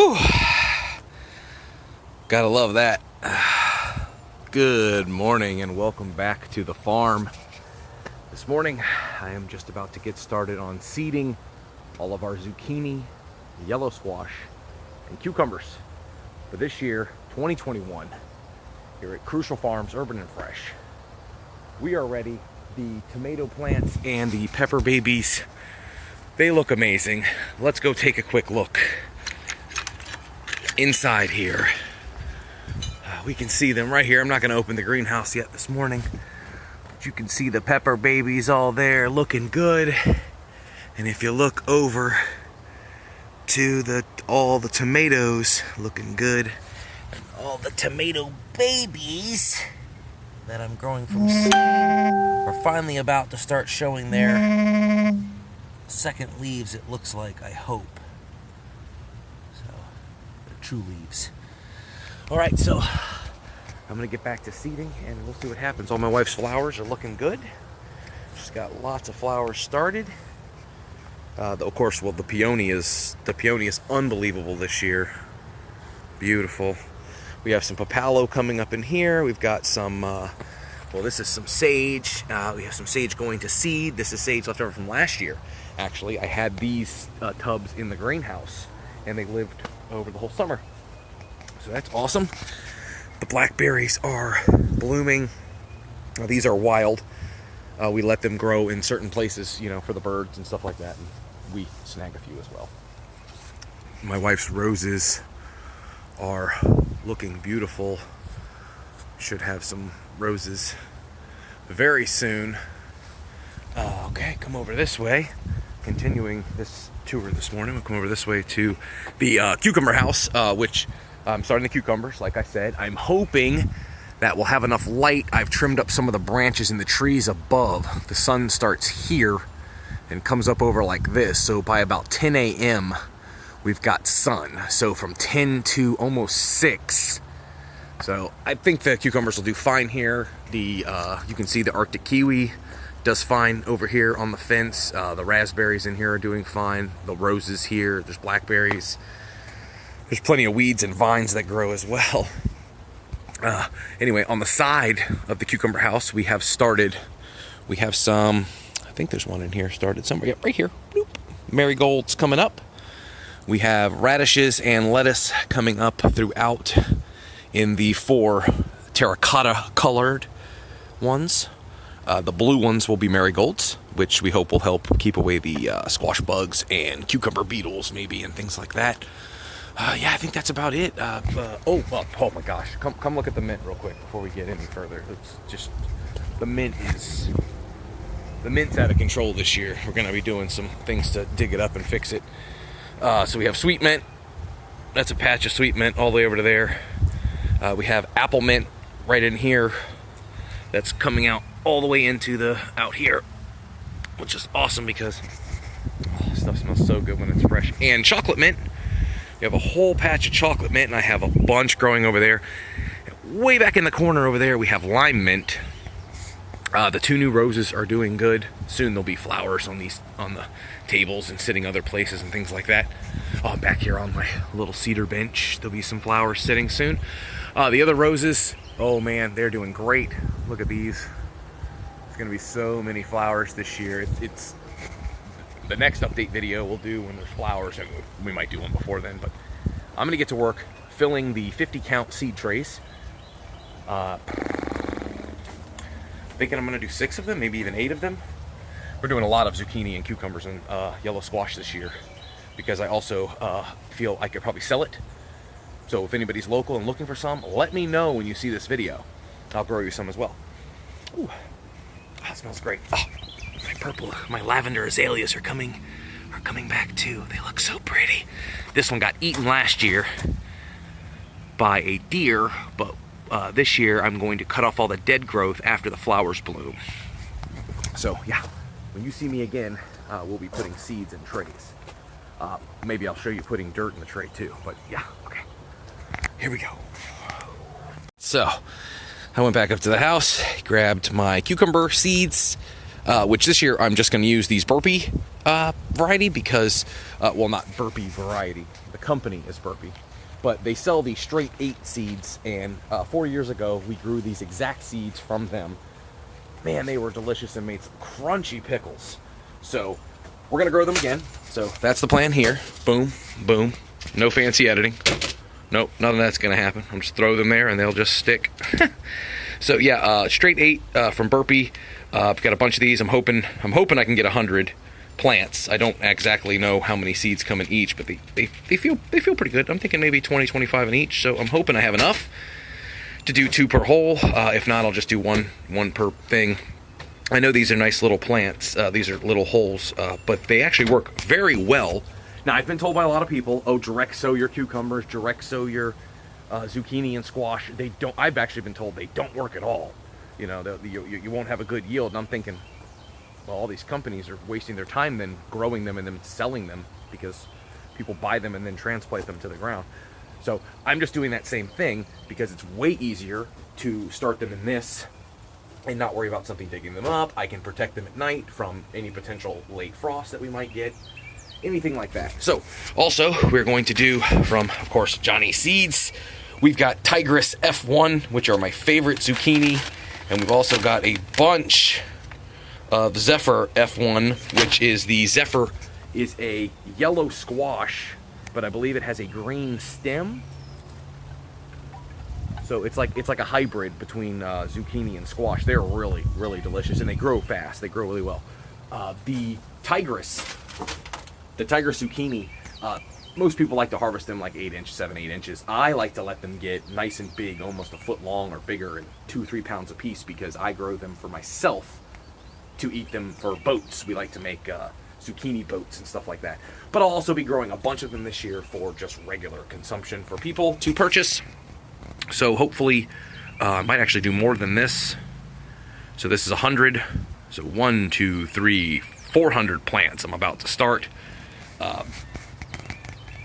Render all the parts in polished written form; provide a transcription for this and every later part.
Whew. Gotta love that. Good morning and welcome back to the farm. This morning I am just about to get started on seeding all of our zucchini, yellow squash, and cucumbers for this year, 2021, here at Crucial Farms Urban and Fresh. We are ready. The tomato plants and the pepper babies, they look amazing. Let's go take a quick look inside here. We can see them right here. I'm not going to open the greenhouse yet this morning, but you can see the pepper babies all there looking good. And if you look over to all the tomatoes looking good, and all the tomato babies that I'm growing from seed are finally about to start showing their second leaves, it looks like, I hope. So, they're true leaves. Alright, so I'm going to get back to seeding and we'll see what happens. All my wife's flowers are looking good. She's got lots of flowers started. Of course, well, the peony is unbelievable this year. Beautiful. We have some papalo coming up in here. We've got some, well, this is some sage. We have some sage going to seed. This is sage left over from last year. Actually, I had these tubs in the greenhouse and they lived over the whole summer. So that's awesome. The blackberries are blooming. These are wild. We let them grow in certain places, you know, for the birds and stuff like that. And we snag a few as well. My wife's roses are looking beautiful. Should have some roses very soon. Okay, come over this way. Continuing this tour this morning, we'll come over this way to the cucumber house, which I'm starting the cucumbers, like I said. I'm hoping that we'll have enough light. I've trimmed up some of the branches in the trees above. The sun starts here and comes up over like this. So by about 10 a.m., we've got sun. So from 10 to almost 6. So I think the cucumbers will do fine here. You can see the Arctic kiwi does fine over here on the fence. The raspberries in here are doing fine. The roses here, there's blackberries. There's plenty of weeds and vines that grow as well. Anyway, on the side of the cucumber house, we have some, I think there's one in here started somewhere. Yep, right here. Bloop. Marigolds coming up. We have radishes and lettuce coming up throughout in the 4 terracotta colored ones. The blue ones will be marigolds, which we hope will help keep away the squash bugs and cucumber beetles maybe and things like that. Yeah, I think that's about it. Oh my gosh. Come look at the mint real quick before we get any further. It's just, the mint's out of control this year. We're going to be doing some things to dig it up and fix it. So we have sweet mint. That's a patch of sweet mint all the way over to there. We have apple mint right in here. That's coming out all the way into out here, which is awesome because stuff smells so good when it's fresh. And chocolate mint. We have a whole patch of chocolate mint, and I have a bunch growing over there. Way back in the corner over there, we have lime mint. The 2 new roses are doing good. Soon there'll be flowers on the tables and sitting other places and things like that. Back here on my little cedar bench, there'll be some flowers sitting soon. The other roses, oh man, they're doing great. Look at these. There's going to be so many flowers this year. It's the next update video we'll do when there's flowers, and we might do one before then, but I'm going to get to work filling the 50 count seed trays. Thinking I'm going to do 6 of them, maybe even 8 of them. We're doing a lot of zucchini and cucumbers and yellow squash this year because I also feel I could probably sell it. So if anybody's local and looking for some, let me know when you see this video. I'll grow you some as well. Ooh, that smells great. Oh. My lavender azaleas are coming back too. They look so pretty. This one got eaten last year by a deer, but this year I'm going to cut off all the dead growth after the flowers bloom. So yeah, when you see me again, we'll be putting seeds in trays. Maybe I'll show you putting dirt in the tray too, but yeah, okay. Here we go. So I went back up to the house, grabbed my cucumber seeds, which this year I'm just going to use these burpee variety because, well, not Burpee variety. The company is Burpee. But they sell these straight 8 seeds, and 4 years ago, we grew these exact seeds from them. Man, they were delicious and made some crunchy pickles. So, we're going to grow them again. So, that's the plan here. Boom, boom. No fancy editing. Nope, none of that's going to happen. I'm just throw them there, and they'll just stick. So, yeah, straight 8 from Burpee. I've got a bunch of these. I'm hoping I can get 100 plants. I don't exactly know how many seeds come in each, but they feel pretty good. I'm thinking maybe 20, 25 in each, so I'm hoping I have enough to do 2 per hole. If not, I'll just do one per thing. I know these are nice little plants. These are little holes, but they actually work very well. Now, I've been told by a lot of people, oh, direct sow your cucumbers, direct sow your zucchini and squash. They don't. I've actually been told they don't work at all. You know, you won't have a good yield. And I'm thinking, well, all these companies are wasting their time then growing them and then selling them because people buy them and then transplant them to the ground. So I'm just doing that same thing because it's way easier to start them in this and not worry about something digging them up. I can protect them at night from any potential late frost that we might get, anything like that. So also we're going to do from, of course, Johnny Seeds. We've got Tigress F1, which are my favorite zucchini, and we've also got a bunch of Zephyr F1, which is the Zephyr is a yellow squash, but I believe it has a green stem. So it's like a hybrid between zucchini and squash. They're really, really delicious, and they grow fast. They grow really well. The Tigress zucchini, most people like to harvest them like 7, 8 inches. I like to let them get nice and big, almost a foot long or bigger, and 2-3 pounds a piece because I grow them for myself to eat them for boats. We like to make zucchini boats and stuff like that. But I'll also be growing a bunch of them this year for just regular consumption for people to purchase. So hopefully, I might actually do more than this. So this is 100. So 1, 2, 3, 400 plants I'm about to start.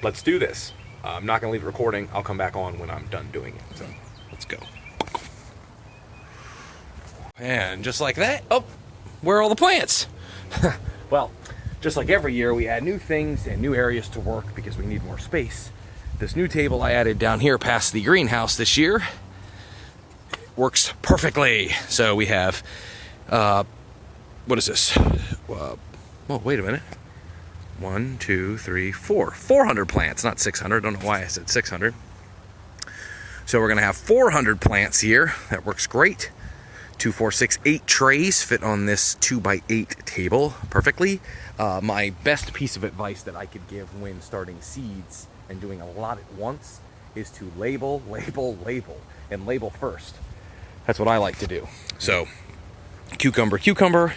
Let's do this. I'm not going to leave it recording. I'll come back on when I'm done doing it. So let's go. And just like that, oh, where are all the plants? Well, just like every year, we add new things and new areas to work because we need more space. This new table I added down here past the greenhouse this year works perfectly. So we have, what is this? Oh, wait a minute. 1, 2, 3, 4. 400 plants, not 600. I don't know why I said 600. So we're going to have 400 plants here. That works great. 2, 4, 6, 8 trays fit on this 2x8 table perfectly. My best piece of advice that I could give when starting seeds and doing a lot at once is to label, and label first. That's what I like to do. So, cucumber.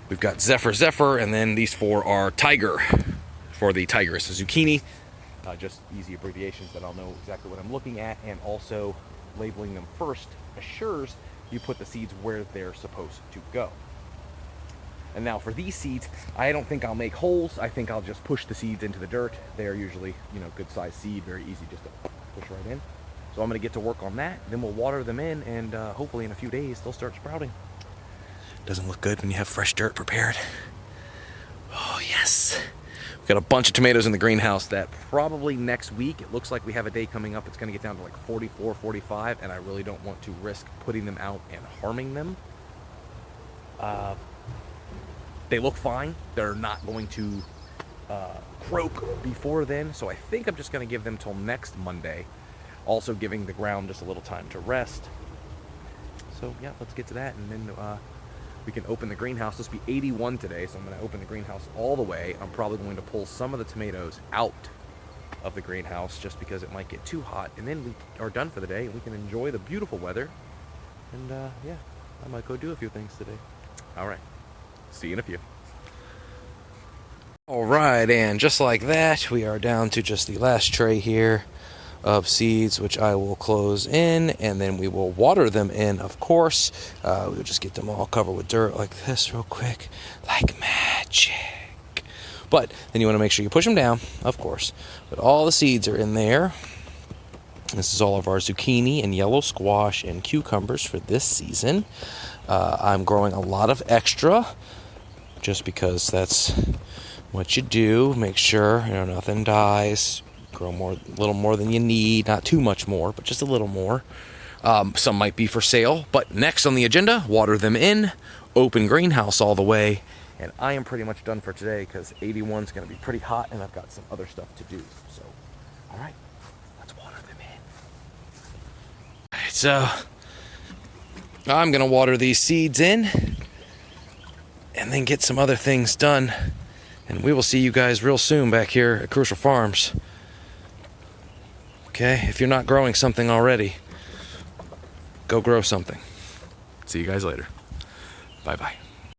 We've got Zephyr, and then these 4 are Tiger for the Tigress zucchini. Just easy abbreviations that I'll know exactly what I'm looking at, and also labeling them first assures you put the seeds where they're supposed to go. And now for these seeds, I don't think I'll make holes. I think I'll just push the seeds into the dirt. They're usually, good sized seed, very easy just to push right in. So I'm going to get to work on that. Then we'll water them in, and hopefully in a few days they'll start sprouting. Doesn't look good when you have fresh dirt prepared. Oh, yes. We've got a bunch of tomatoes in the greenhouse that probably next week, it looks like we have a day coming up, it's going to get down to like 44, 45, and I really don't want to risk putting them out and harming them. They look fine. They're not going to croak before then, so I think I'm just going to give them till next Monday. Also giving the ground just a little time to rest. So yeah, let's get to that, and then we can open the greenhouse. This will be 81 today, so I'm going to open the greenhouse all the way. I'm probably going to pull some of the tomatoes out of the greenhouse just because it might get too hot, and then we are done for the day and we can enjoy the beautiful weather. And yeah, I might go do a few things today. All right, see you in a few. All right, and just like that, we are down to just the last tray here of seeds, which I will close in, and then we will water them in, of course. We'll just get them all covered with dirt like this real quick, like magic. But then you want to make sure you push them down, of course. But all the seeds are in there. This is all of our zucchini and yellow squash and cucumbers for this season. I'm growing a lot of extra just because that's what you do. Make sure, nothing dies. Grow a little more than you need. Not too much more, but just a little more. Some might be for sale, but next on the agenda, water them in, open greenhouse all the way, and I am pretty much done for today because 81 is going to be pretty hot and I've got some other stuff to do. So, all right, let's water them in. All right, so I'm going to water these seeds in and then get some other things done, and we will see you guys real soon back here at Crucial Farms. Okay, if you're not growing something already, go grow something. See you guys later. Bye-bye.